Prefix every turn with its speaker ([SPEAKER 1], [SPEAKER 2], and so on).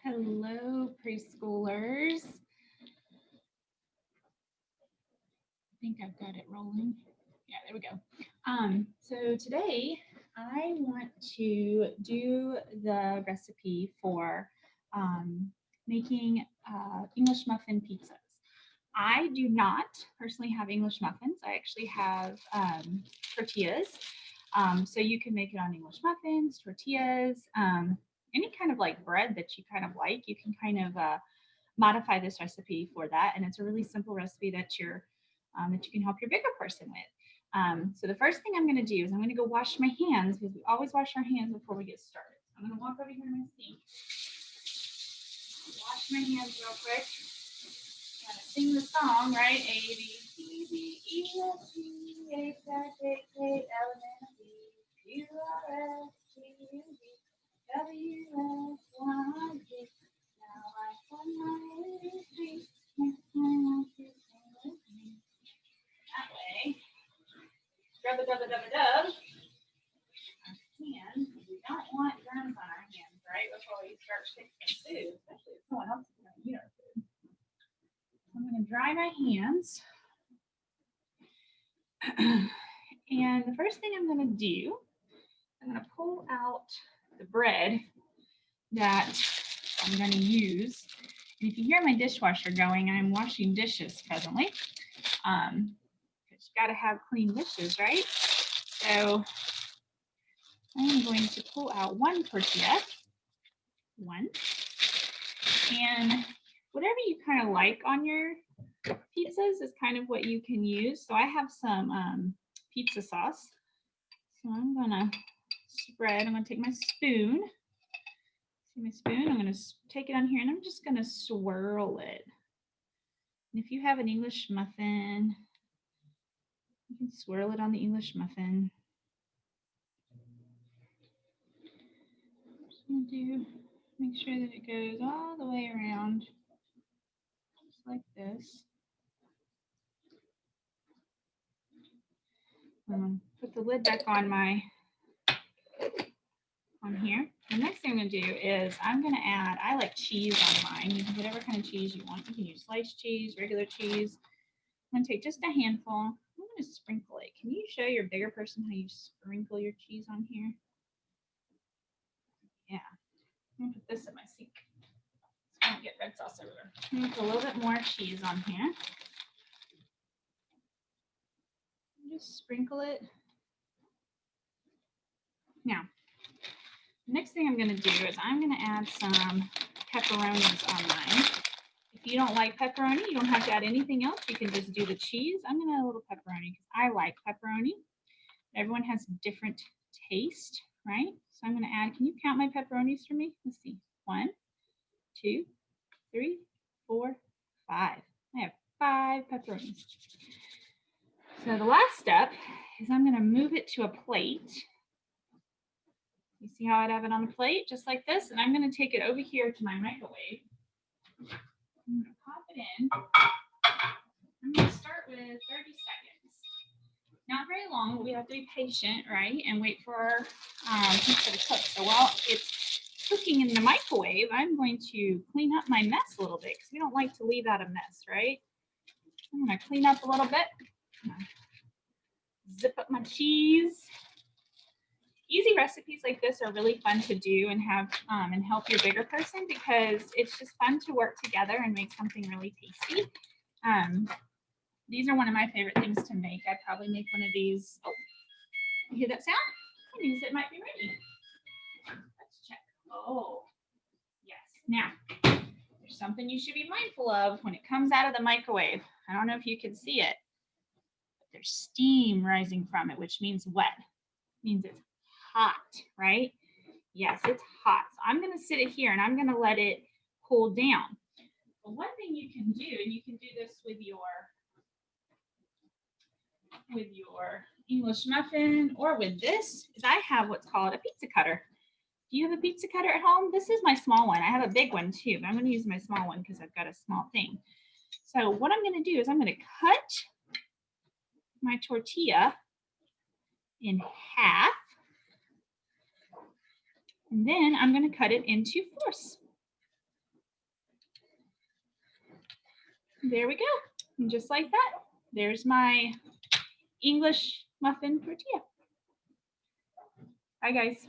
[SPEAKER 1] Hello, preschoolers. I think I've got it rolling. Yeah, there we go. So today I want to do the recipe for making English muffin pizzas. I do not personally have English muffins. I actually have tortillas. So you can make it on English muffins, tortillas, any kind of like bread that you kind of like. You can kind of modify this recipe for that, and it's a really simple recipe that you can help your bigger person with. So the first thing I'm going to do is I'm going to go wash my hands because we always wash our hands before we get started. I'm going to walk over here to my sink, wash my hands real quick. Gotta sing the song, right? A B C D E F G H I J K L M N O P Q R S T U V W X Y Z. Now I find my ABC. Next time I sing with me. That way, rub a dub a dub a dub. Our hands. We don't want germs on our hands, right? Before we start fixing food, especially if someone else is going to eat our food. I'm going to dry my hands. And the first thing I'm going to do, I'm going to pull out the bread that I'm going to use. And if you hear my dishwasher going, I'm washing dishes presently. Because you got to have clean dishes, right? So I'm going to pull out one tortilla. One. And whatever you kind of like on your pizzas is kind of what you can use. So I have some pizza sauce. So I'm gonna spread, I'm gonna take my spoon. See my spoon? I'm gonna take it on here and I'm just gonna swirl it. And if you have an English muffin, you can swirl it on the English muffin. Just gonna make sure that it goes all the way around, just like this. Put the lid back on here. The next thing I'm going to do is I'm going to add, I like cheese on mine. You can put whatever kind of cheese you want. You can use sliced cheese, regular cheese. I'm going to take just a handful. I'm going to sprinkle it. Can you show your bigger person how you sprinkle your cheese on here? Yeah. I'm going to put this in my sink so I don't get red sauce everywhere. I'm going to put a little bit more cheese on here. Just sprinkle it. Now, the next thing I'm going to do is I'm going to add some pepperonis on mine. If you don't like pepperoni, you don't have to add anything else. You can just do the cheese. I'm going to add a little pepperoni because I like pepperoni. Everyone has different taste, right? So I'm going to add, can you count my pepperonis for me? Let's see. 1, 2, 3, 4, 5. I have 5 pepperonis. So the last step is I'm going to move it to a plate. You see how I'd have it on a plate, just like this? And I'm going to take it over here to my microwave. I'm going to pop it in. I'm going to start with 30 seconds. Not very long, but we have to be patient, right? And wait for our pizza to cook. So while it's cooking in the microwave, I'm going to clean up my mess a little bit because we don't like to leave out a mess, right? I'm going to clean up a little bit. Zip up my cheese. Easy recipes like this are really fun to do and have and help your bigger person because it's just fun to work together and make something really tasty. These are one of my favorite things to make. I'd probably make one of these. Oh, you hear that sound? That means it might be ready. Let's check. Oh, yes. Now, there's something you should be mindful of when it comes out of the microwave. I don't know if you can see it, but there's steam rising from it, which means wet. It means it's hot, right? Yes, it's hot. So I'm going to sit it here and I'm going to let it cool down. But one thing you can do, and you can do this with your English muffin or with this, is I have what's called a pizza cutter. Do you have a pizza cutter at home? This is my small one. I have a big one too, but I'm going to use my small one because I've got a small thing. So what I'm going to do is I'm going to cut my tortilla in half. And then I'm going to cut it into fourths. there we go. And just like that, there's my English muffin tortilla. Bye, guys.